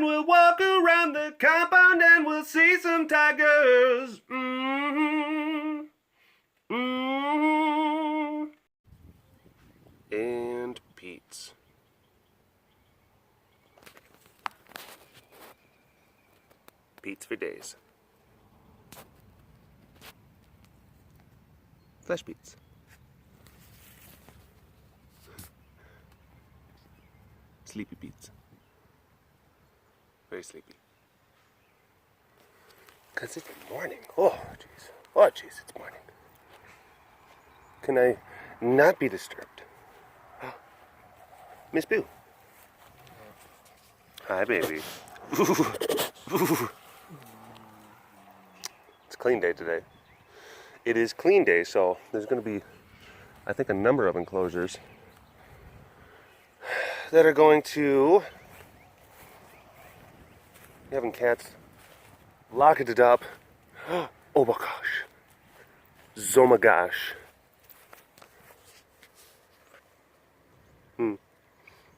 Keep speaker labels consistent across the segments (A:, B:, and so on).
A: then we'll walk around the compound and we'll see some tigers. And peets. Peets for days. Flesh peets. Sleepy peets. Very sleepy. Because it's morning. Oh, jeez. Oh, jeez, it's morning. Can I not be disturbed? Miss Boo. Hi, baby. It's clean day today. It is clean day, so there's going to be, I think, a number of enclosures that are going to having cats lock it up. Oh my gosh. Oh my gosh.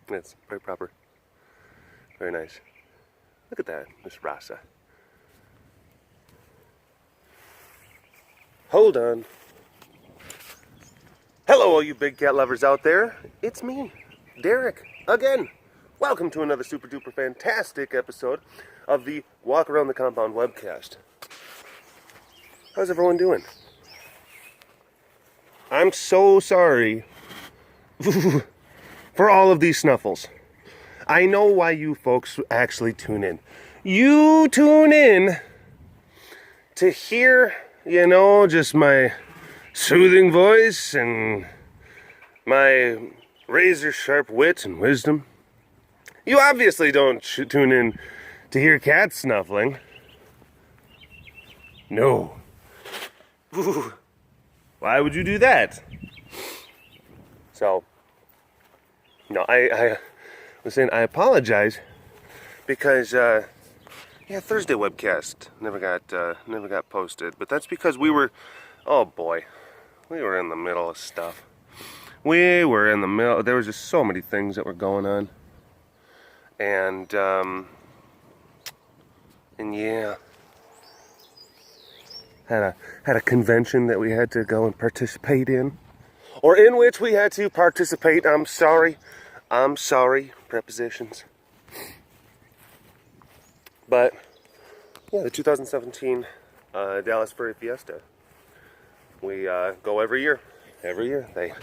A: That's very proper. Very nice. Look at that, Miss Rasa. Hold on. Hello, all you big cat lovers out there. It's me, Derek, again. Welcome to another super duper fantastic episode of the Walk Around the Compound webcast. How's everyone doing? I'm so sorry for all of these snuffles. I know why you folks actually tune in. You tune in to hear, you know, just my soothing voice and my razor sharp wit and wisdom. You obviously don't tune in to hear cats snuffling. No. Why would you do that? So, no, I was saying I apologize because Thursday webcast never got posted, but that's because we were in the middle of stuff. We were in the middle. There was just so many things that were going on, and yeah, had a convention that we had to go and participate in, or in which we had to participate. I'm sorry, prepositions. But yeah, the 2017 Dallas Furry Fiesta. We go every year. Every year they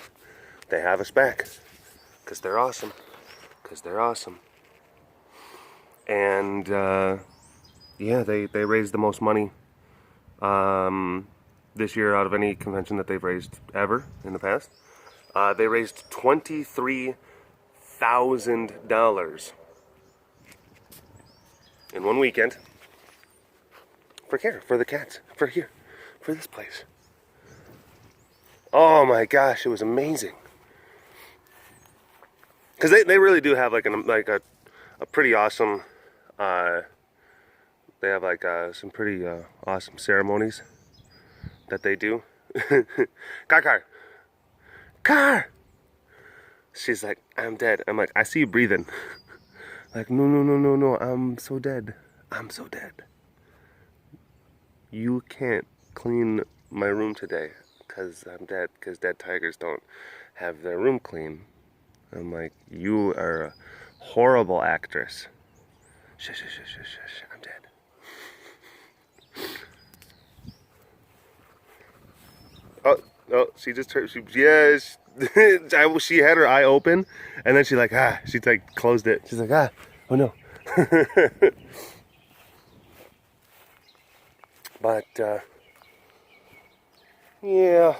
A: have us back because they're awesome. And they raised the most money this year out of any convention that they've raised ever in the past. They raised $23,000 in one weekend for the cats, for this place. Oh my gosh, it was amazing. Because they really do have like a pretty awesome, they have like some pretty awesome ceremonies that they do. Car! She's like, I'm dead. I'm like, I see you breathing. Like, no, I'm so dead. You can't clean my room today because I'm dead, because dead tigers don't have their room clean. I'm like, you are a horrible actress. Shush, I'm dead. Oh, she just turned, yes. She had her eye open, and then she closed it. She's like, oh no. But, yeah.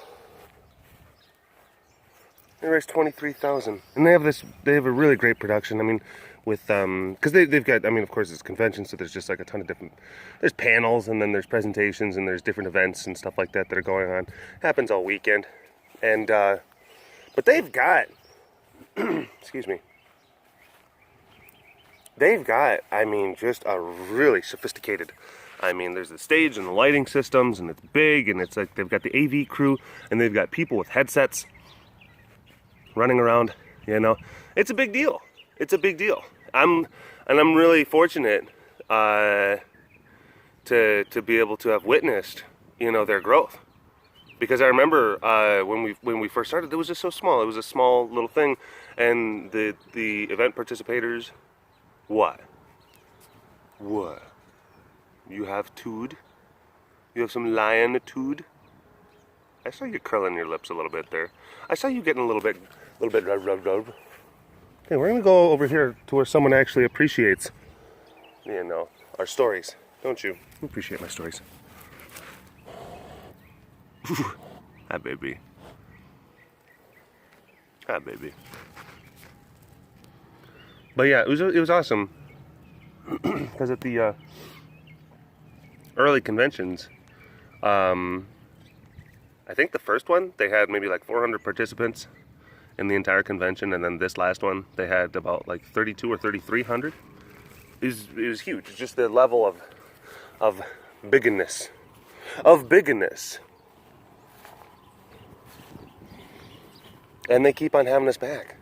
A: They raised $23,000, and they have a really great production. I mean, with because they've got, I mean, of course it's convention, so there's just like a ton of different, there's panels, and then there's presentations, and there's different events and stuff like that are going on. Happens all weekend, and but they've got excuse me, they've got, I mean, just a really sophisticated, I mean, there's the stage and the lighting systems, and it's big, and it's like they've got the AV crew, and they've got people with headsets running around, you know. It's a big deal. I'm And I'm really fortunate to be able to have witnessed, you know, their growth. Because I remember when we first started, it was just so small. It was a small little thing, and the event participators, what? You have tude? You have some lionitude? I saw you curling your lips a little bit there. I saw you getting a little bit rub. Okay, we're gonna go over here to where someone actually appreciates, you know, our stories, don't you? You appreciate my stories. Hi, baby. Hi, baby. But yeah, it was awesome because at the early conventions, I think the first one they had maybe like 400 participants in the entire convention, and then this last one they had about like 32 or 3,300. It was huge. It's just the level of bigness. And they keep on having us back.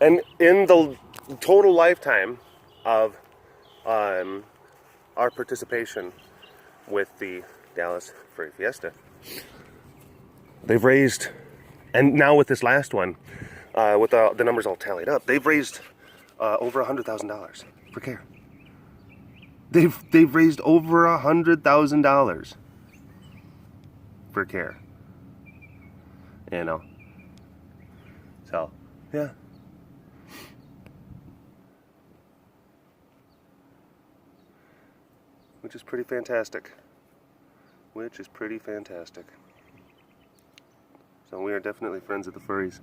A: And in the total lifetime of our participation with the Dallas Furry Fiesta, they've raised, and now with this last one, with the numbers all tallied up, they've raised over $100,000 for care. They've raised over $100,000 for care. You know. So, yeah. Which is pretty fantastic. So we are definitely friends of the furries.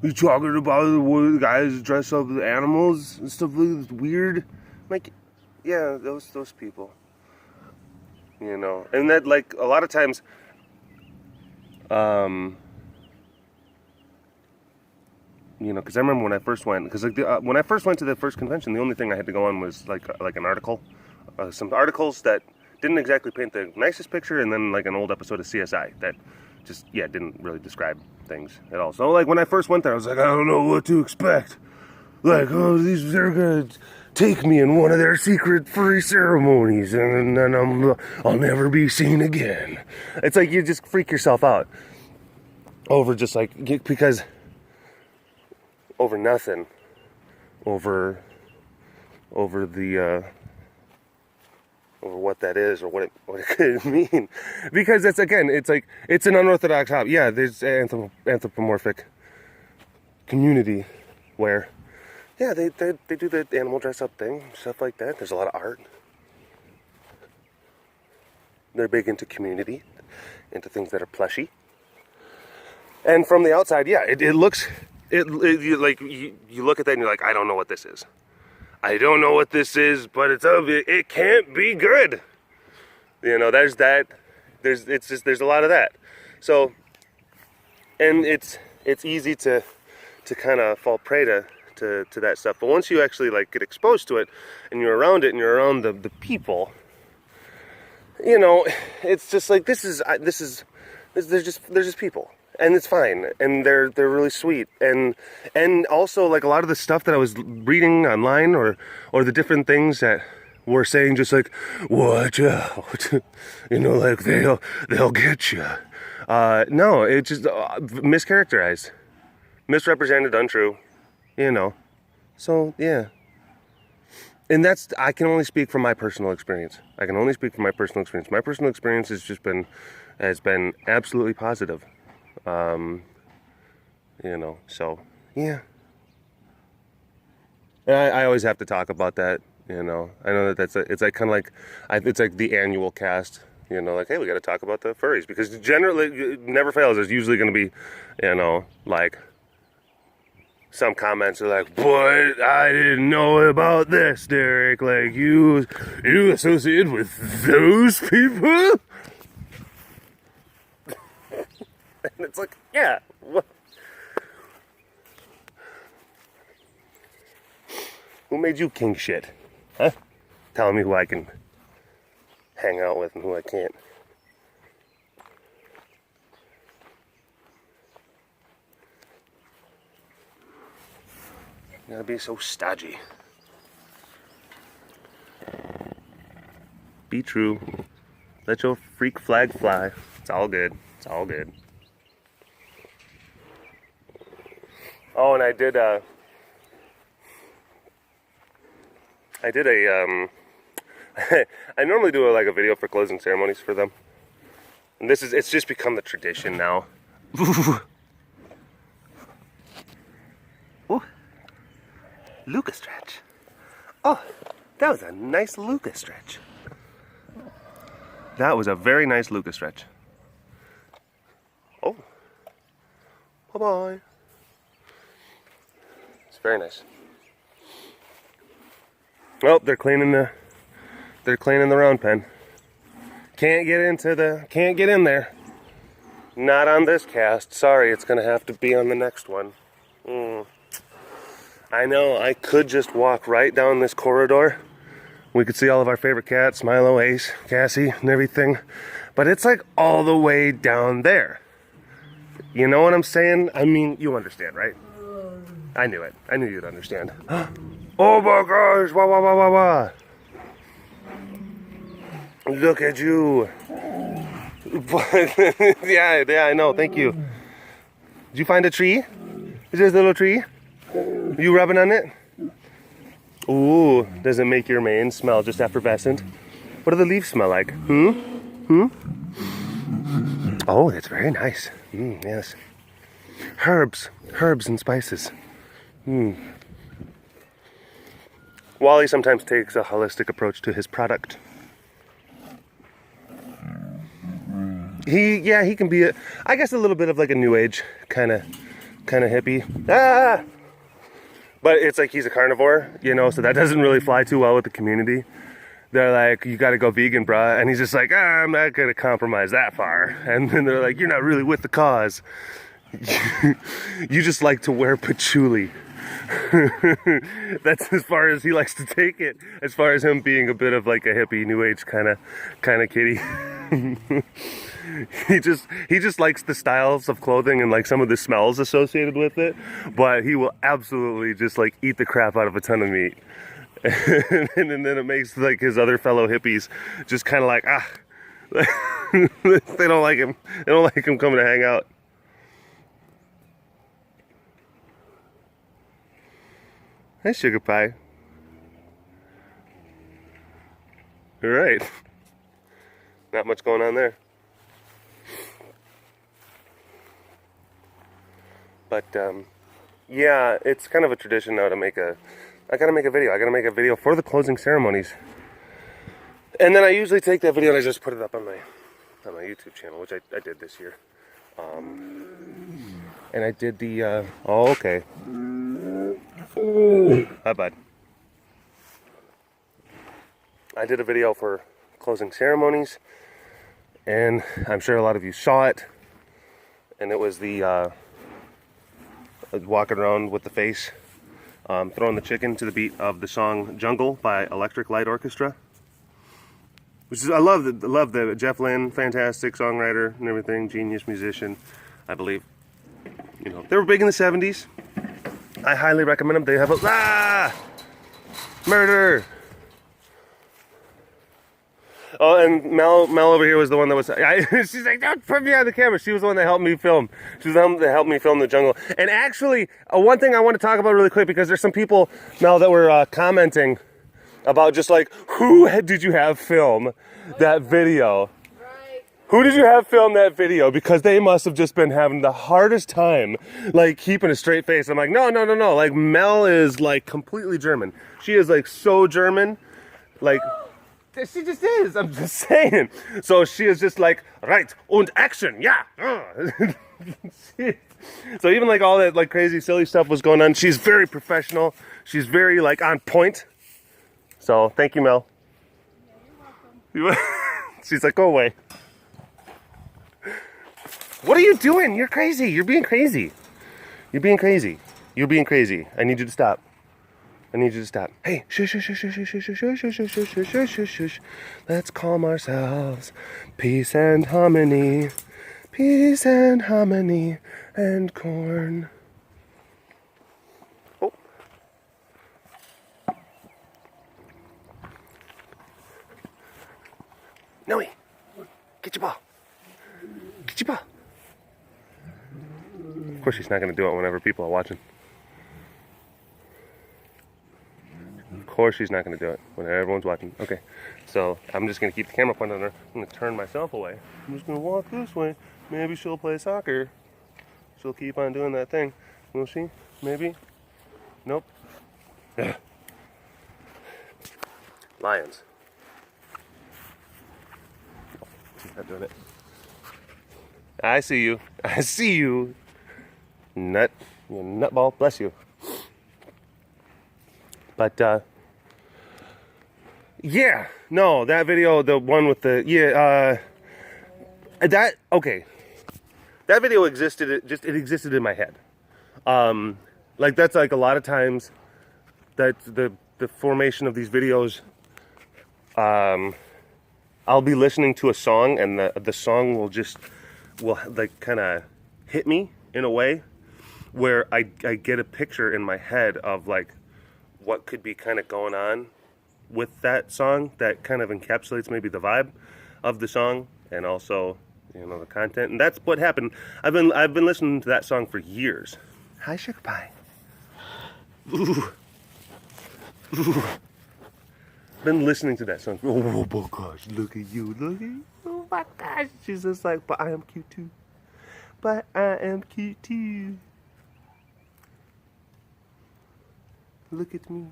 A: You talking about the guys dress up as animals and stuff like that? Weird? Like, yeah, those people. You know, and that, like, a lot of times, you know, because I remember when I first went, because like when I first went to the first convention, the only thing I had to go on was like an article, some articles that didn't exactly paint the nicest picture, and then like an old episode of CSI that just, yeah, didn't really describe things at all. So like when I first went there, I was like, I don't know what to expect. Like, oh, they're gonna take me in one of their secret furry ceremonies, and then I'll never be seen again. It's like you just freak yourself out over just like, because over nothing, over the over what that is or what it could mean, because that's, again, it's like, it's an unorthodox hobby. Yeah, there's anthropomorphic community where, yeah, they do the animal dress up thing, stuff like that. There's a lot of art. They're big into community, into things that are plushy. And from the outside, yeah, it looks, you look at that and you're like, I don't know what this is. I don't know what this is, but it can't be good. You know, there's that. There's a lot of that. So, and it's easy to kind of fall prey to that stuff. But once you actually like get exposed to it, and you're around it, and you're around the people, you know, it's just like they're just people. And it's fine, and they're really sweet, and also like a lot of the stuff that I was reading online, or the different things that were saying, just like, watch out, you know, like they'll get you. No, it's just mischaracterized, misrepresented, untrue, you know. So yeah, and I can only speak from my personal experience. My personal experience has been absolutely positive. You know, so yeah. And I always have to talk about that, you know. I know it's like kind of like, it's like the annual cast, you know, like, hey, we got to talk about the furries, because generally, it never fails, there's usually going to be, you know, like, some comments are like, boy, I didn't know about this, Derek, like, you associated with those people? And it's like, yeah, what? Who made you king shit? Huh? Telling me who I can hang out with and who I can't. gotta be so stodgy. Be true. Let your freak flag fly. It's all good. It's all good. Oh, and I did a I normally do like a video for closing ceremonies for them. And it's just become the tradition now. Ooh. Luca stretch. Oh, that was a nice Luca stretch. That was a very nice Luca stretch. Oh. Bye-bye. It's very nice. Well, they're cleaning the round pen. Can't get in there. Not on this cast. Sorry, it's gonna have to be on the next one. I know, I could just walk right down this corridor. We could see all of our favorite cats, Milo, Ace, Cassie, and everything. But it's like all the way down there. You know what I'm saying? I mean, you understand, right? I knew it. I knew you'd understand. Oh my gosh! Wah, wah, wah, wah, wah. Look at you. yeah, I know. Thank you. Did you find a tree? Is this a little tree? You rubbing on it? Ooh, does it make your mane smell just effervescent? What do the leaves smell like? Oh, that's very nice. Yes. Herbs and spices. Wally sometimes takes a holistic approach to his product. He can be I guess a little bit of like a new age kind of hippie. But it's like he's a carnivore, you know, so that doesn't really fly too well with the community. They're like, you gotta go vegan, bruh. And he's just like, I'm not gonna compromise that far. And then they're like, you're not really with the cause. You just like to wear patchouli. That's as far as he likes to take it. As far as him being a bit of like a hippie, new age kind of kitty. He just likes the styles of clothing and like some of the smells associated with it, but he will absolutely just like eat the crap out of a ton of meat. and then it makes like his other fellow hippies just kind of like they don't like him. They don't like him coming to hang out. Hey, sugar pie. All right. Not much going on there. But, yeah, it's kind of a tradition now to I gotta make a video. I gotta make a video for the closing ceremonies. And then I usually take that video and I just put it up on my YouTube channel, which I did this year. And I did the, oh, okay. Hi, bud. I did a video for closing ceremonies, and I'm sure a lot of you saw it. And it was the walking around with the face, throwing the chicken to the beat of the song "Jungle" by Electric Light Orchestra. Which is, I love the Jeff Lynne, fantastic songwriter and everything, genius musician, I believe. You know, they were big in the 70s. I highly recommend them. They have a murder. Oh, and Mel over here was the one that was. She's like, don't put me on the camera. She was the one that helped me film. She was the one that helped me film the jungle. And actually, one thing I want to talk about really quick, because there's some people, Mel, that were commenting about just like, who did you have film that video? Who did you have film that video? Because they must have just been having the hardest time, like, keeping a straight face. I'm like, no. Like, Mel is, like, completely German. She is, like, so German. Like, she just is. I'm just saying. So she is just like, right, und action, yeah. So even, like, all that, like, crazy, silly stuff was going on. She's very professional. She's very, like, on point. So, thank you, Mel. You're welcome. She's like, go away. What are you doing? You're crazy. You're being crazy. You're being crazy. You're being crazy. I need you to stop. I need you to stop. Hey, shush, shush, shush, shush, shush, shush, shush, shush, shush, shush, shush, shush, shush. Let's calm ourselves. Peace and harmony. Peace and harmony and corn. Oh. Noe, get your ball. Get your ball. Of course she's not going to do it whenever people are watching. Of course she's not going to do it when everyone's watching. Okay, so I'm just going to keep the camera pointed on her. I'm going to turn myself away. I'm just going to walk this way. Maybe she'll play soccer. She'll keep on doing that thing. Will she? Maybe? Nope. Lions. She's not doing it. I see you. I see you. Nut. You nutball. Bless you. But, yeah. No, that video, the one with the, okay. That video existed, it existed in my head. Like, that's like a lot of times that the formation of these videos, I'll be listening to a song and the song will like kind of hit me in a way where I get a picture in my head of like what could be kind of going on with that song that kind of encapsulates maybe the vibe of the song and also, you know, the content. And that's what happened. I've been listening to that song for years. Hi, Sugar Pie. Ooh. Ooh. Been listening to that song. Oh my gosh, look at you, look at you. Oh my gosh. She's just like, but I am cute too. But I am cute too. Look at me.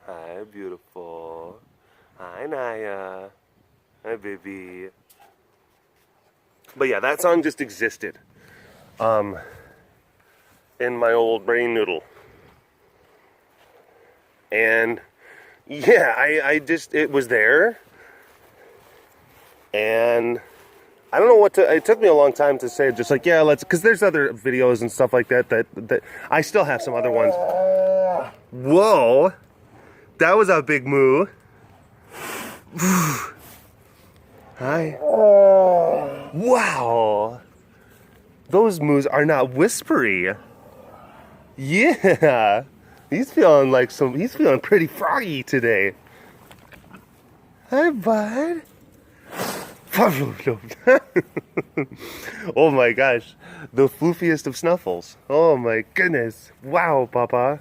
A: Hi, beautiful. Hi, Naya. Hi, baby. But yeah, that song just existed. In my old brain noodle. And yeah, I just, it was there. And I don't know what to, it took me a long time to say, just like, yeah, let's, because there's other videos and stuff like that I still have some other ones. Whoa, that was a big moo. Hi. Wow. Those moos are not whispery. Yeah. He's feeling pretty froggy today. Hi, bud. Oh my gosh. The floofiest of snuffles. Oh my goodness. Wow, Papa.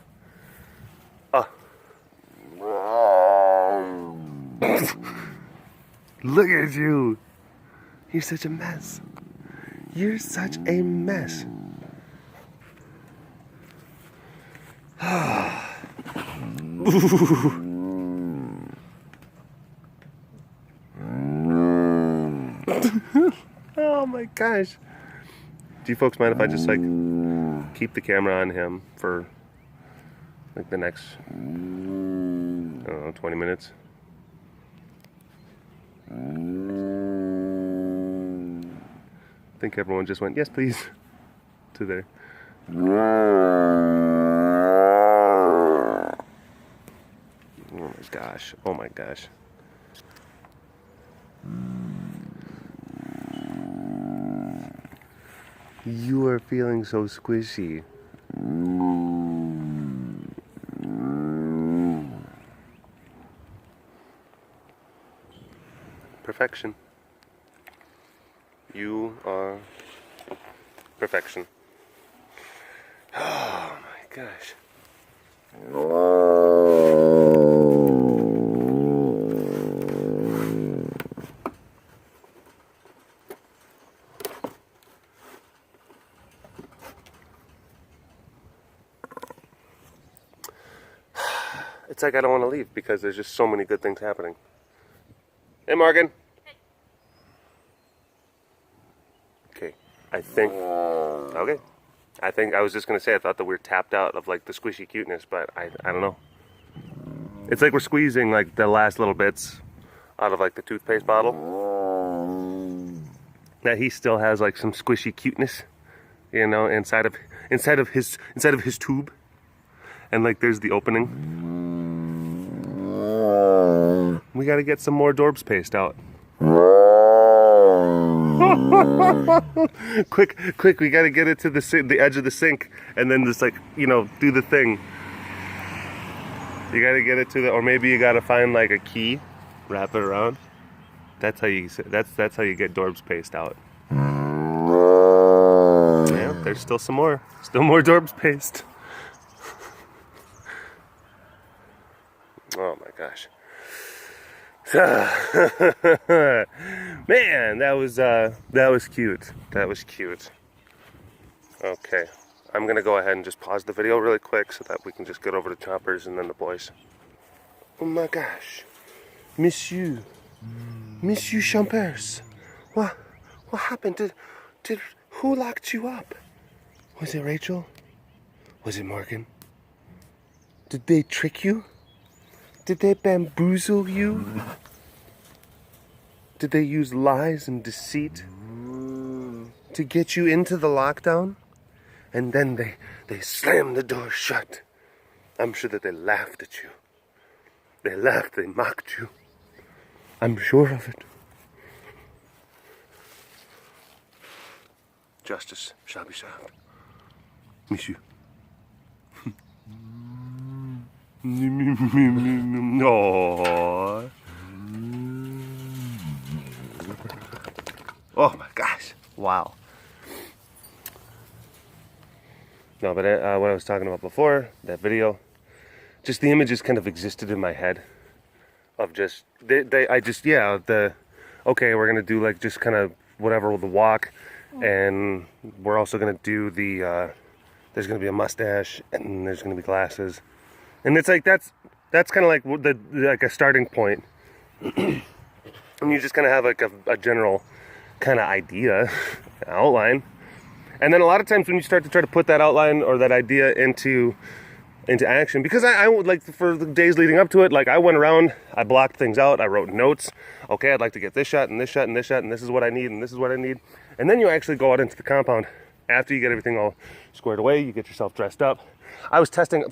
A: Look at you. You're such a mess. You're such a mess. Oh my gosh. Do you folks mind if I just like keep the camera on him for like the next, I don't know, 20 minutes? I think everyone just went, yes please, to there. Oh my gosh, oh my gosh. You are feeling so squishy. Perfection. You are perfection. Oh my gosh. It's like I don't want to leave because there's just so many good things happening. Hey, Morgan. Okay, I think I was just going to say I thought that we were tapped out of like the squishy cuteness, but I don't know. It's like we're squeezing like the last little bits out of like the toothpaste bottle. That he still has like some squishy cuteness, you know, inside of his tube. And like there's the opening. We got to get some more Dorbs paste out. quick, we got to get it to the edge of the sink and then just like, you know, do the thing. You got to get it to or maybe you got to find like a key, wrap it around. That's how you get Dorbs paste out. Yeah, there's still some more. Still more Dorbs paste. Oh my gosh. Man, that was cute. That was cute. Okay. I'm gonna go ahead and just pause the video really quick so that we can just get over to Choppers and then the boys. Oh my gosh. Monsieur Choppers. What happened? Did who locked you up? Was it Rachel? Was it Morgan? Did they trick you? Did they bamboozle you? Did they use lies and deceit to get you into the lockdown? And then they slammed the door shut. I'm sure that they laughed at you. They laughed, they mocked you. I'm sure of it. Justice shall be served. Monsieur. No. Oh my gosh. Wow. No, but what I was talking about before, that video, just the images kind of existed in my head of just, okay, we're going to do like just kind of whatever with the walk, and we're also going to do there's going to be a mustache, and there's going to be glasses. And it's like, that's kind of like like a starting point. And you just kind of have like a general kind of idea, outline. And then a lot of times when you start to try to put that outline or that idea into action, because I would like, for the days leading up to it, like I went around, I blocked things out, I wrote notes. Okay, I'd like to get this shot and this shot and this shot, and this is what I need and this is what I need. And then you actually go out into the compound after you get everything all squared away, you get yourself dressed up. I was testing out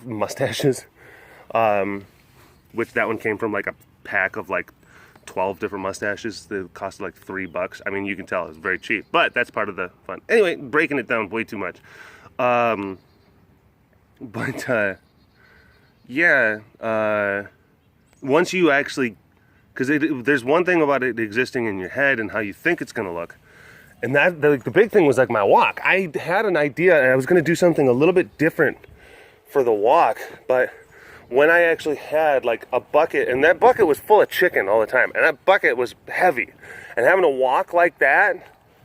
A: mustaches, which that one came from like a pack of like 12 different mustaches that costed like $3. I mean, you can tell it's very cheap, but that's part of the fun. Anyway, breaking it down way too much. Once you actually, because there's one thing about it existing in your head and how you think it's going to look. And that the big thing was like my walk. I had an idea and I was going to do something a little bit different for the walk, but when I actually had like a bucket, and that bucket was full of chicken all the time, and that bucket was heavy, and having to walk like that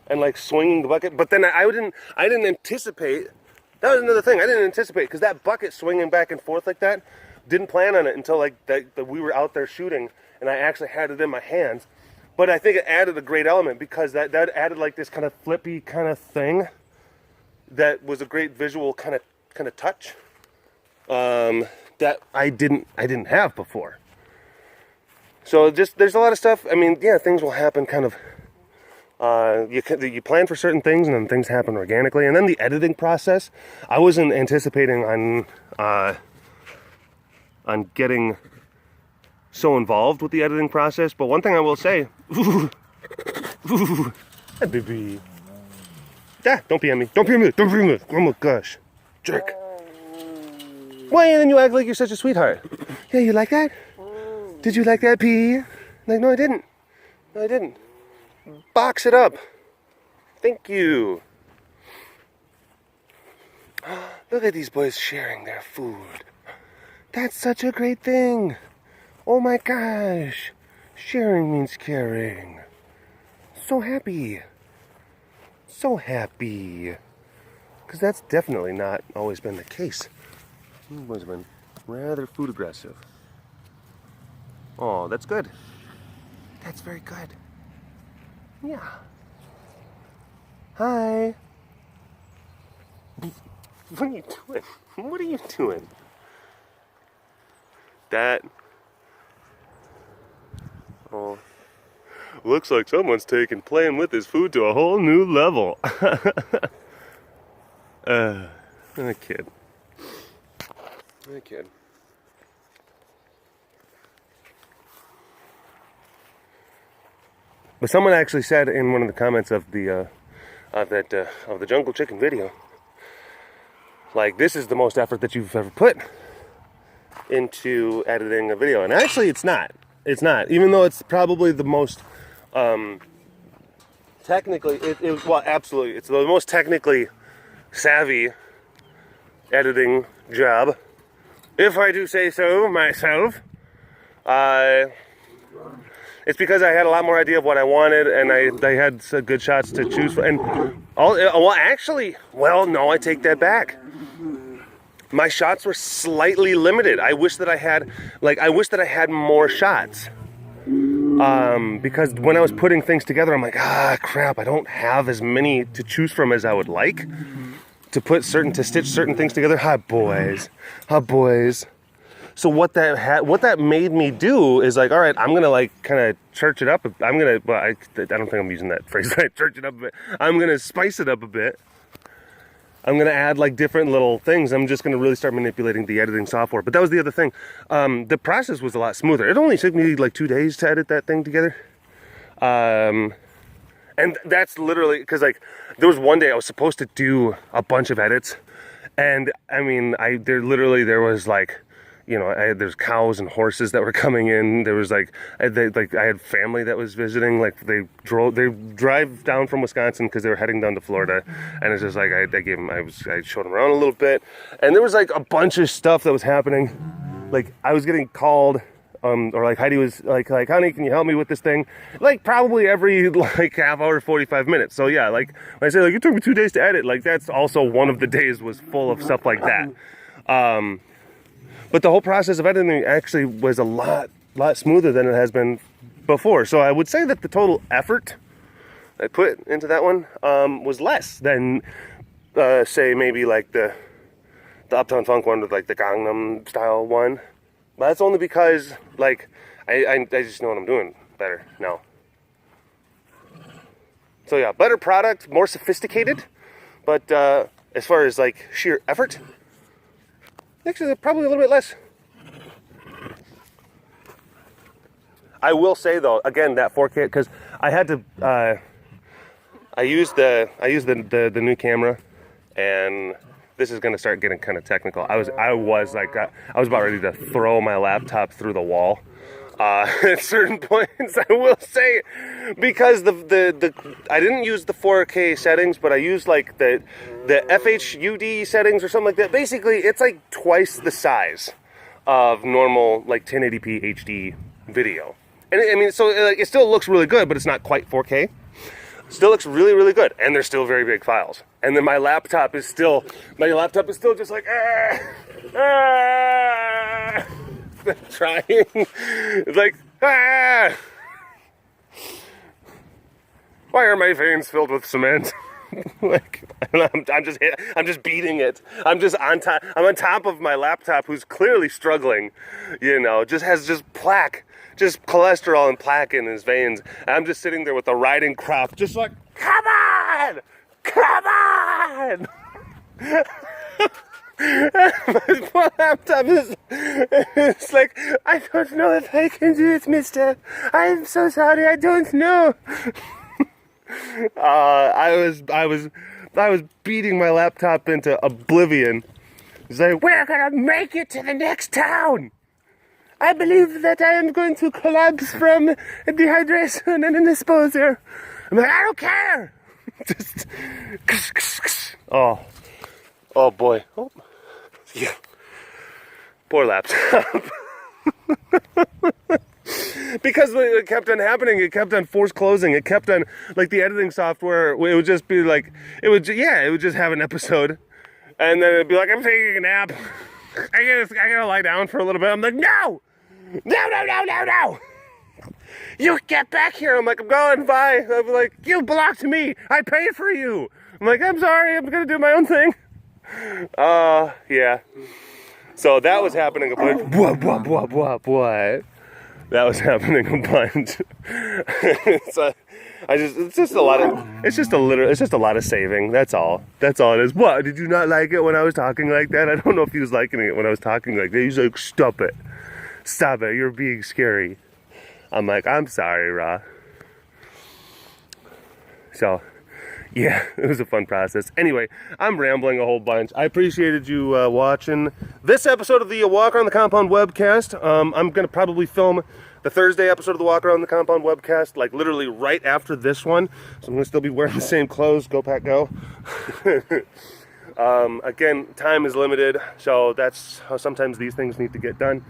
A: and like swinging the bucket, but then I didn't anticipate. That was another thing I didn't anticipate, because that bucket swinging back and forth like that, didn't plan on it until like we were out there shooting and I actually had it in my hands. But I think it added a great element, because that added like this kind of flippy kind of thing that was a great visual kind of touch that I didn't have before. So just, there's a lot of stuff. I mean, yeah, things will happen kind of, you plan for certain things and then things happen organically. And then the editing process, I wasn't anticipating on getting so involved with the editing process. But one thing I will say, hey, baby. Yeah, don't pee on me. Don't pee on me. Don't pee on me. Oh my gosh. Jerk. Why, and then you act like you're such a sweetheart. Yeah, you like that? Did you like that pee? Like, no, I didn't. No, I didn't. Box it up. Thank you. Look at these boys sharing their food. That's such a great thing. Oh my gosh. Sharing means caring. So happy. So happy. Because that's definitely not always been the case. You've always been rather food aggressive. Oh, that's good. That's very good. Yeah. Hi. What are you doing? What are you doing? That. Oh. Looks like someone's taken playing with his food to a whole new level. A kid. A kid. But someone actually said in one of the comments of the Jungle Chicken video, like, this is the most effort that you've ever put into editing a video. And actually, it's not. It's not. Even though it's probably the most, technically, well, absolutely, it's the most technically savvy editing job, if I do say so myself. It's because I had a lot more idea of what I wanted, and I had some good shots to choose from. And no, I take that back. My shots were slightly limited. I wish that I had more shots. Because when I was putting things together, I'm like, crap, I don't have as many to choose from as I would like to stitch certain things together. Hi boys. So what that made me do is like, all right, I'm gonna like kind of church it up. I don't think I'm using that phrase right. Church it up a bit. I'm gonna spice it up a bit. I'm gonna add like different little things. I'm just gonna really start manipulating the editing software. But that was the other thing. The process was a lot smoother. It only took me like 2 days to edit that thing together. And that's literally because like there was one day I was supposed to do a bunch of edits, and I mean there was like, you know, there's cows and horses that were coming in. There was I had family that was visiting. Like they drive down from Wisconsin because they were heading down to Florida, and it's just like I showed them around a little bit, and there was like a bunch of stuff that was happening. Like I was getting called, or like Heidi was like, honey, can you help me with this thing? Like probably every like half hour, 45 minutes. So yeah, like when I say like it took me 2 days to edit, like that's also one of the days was full of stuff like that. But the whole process of editing actually was a lot smoother than it has been before. So I would say that the total effort I put into that one was less than, say, maybe like the Uptown Funk one with like the Gangnam style one. But that's only because like I just know what I'm doing better now. So yeah, better product, more sophisticated. But as far as like sheer effort, actually, probably a little bit less. I will say though, again, that 4K, because I had to, I used the new camera, and this is going to start getting kind of technical. I was about ready to throw my laptop through the wall. At certain points, I will say, because I didn't use the 4K settings, but I used like the FHUD settings or something like that. Basically, it's like twice the size of normal like 1080p HD video, and I mean, so like, it still looks really good, but it's not quite 4K. Still looks really, really good, and they're still very big files. And then my laptop is still just like trying. It's like, why are my veins filled with cement? Like, I'm just beating it. I'm on top of my laptop, who's clearly struggling, you know, has plaque, just cholesterol and plaque in his veins. And I'm just sitting there with a riding crop, just like, come on! My poor laptop it's like, I don't know if I can do it, mister. I'm so sorry, I don't know. I was beating my laptop into oblivion. It's like, we're gonna make it to the next town. I believe that I am going to collapse from dehydration and indisposer. I'm like, I don't care. Just, oh boy. Oh. Yeah. Poor laptop. Because it kept on happening, it kept on force closing, it kept on, like the editing software, it would just be like, it would just have an episode, and then it'd be like, I'm taking a nap, I gotta lie down for a little bit. I'm like, no, you get back here. I'm like, I'm going, bye. I'm like, you belong to me, I paid for you. I'm like, I'm sorry, I'm gonna do my own thing. Yeah. So that was happening a bunch. What? That was happening a bunch. It's just a lot of saving. That's all it is. What? Did you not like it when I was talking like that? I don't know if he was liking it when I was talking like that. He's like, stop it. You're being scary. I'm like, I'm sorry, Ra. So, yeah, it was a fun process. Anyway, I'm rambling a whole bunch. I appreciated you watching this episode of the Walk Around the Compound webcast. I'm going to probably film the Thursday episode of the Walk Around the Compound webcast, like literally right after this one. So I'm going to still be wearing the same clothes. Go Pack Go. Again, time is limited, so that's how sometimes these things need to get done.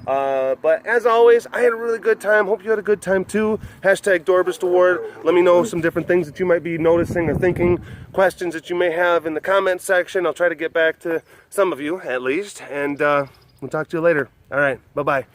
A: But as always, I had a really good time. Hope you had a good time too. Hashtag Dorbist Award. Let me know some different things that you might be noticing or thinking, questions that you may have in the comments section. I'll try to get back to some of you at least, and we'll talk to you later. All right, bye-bye.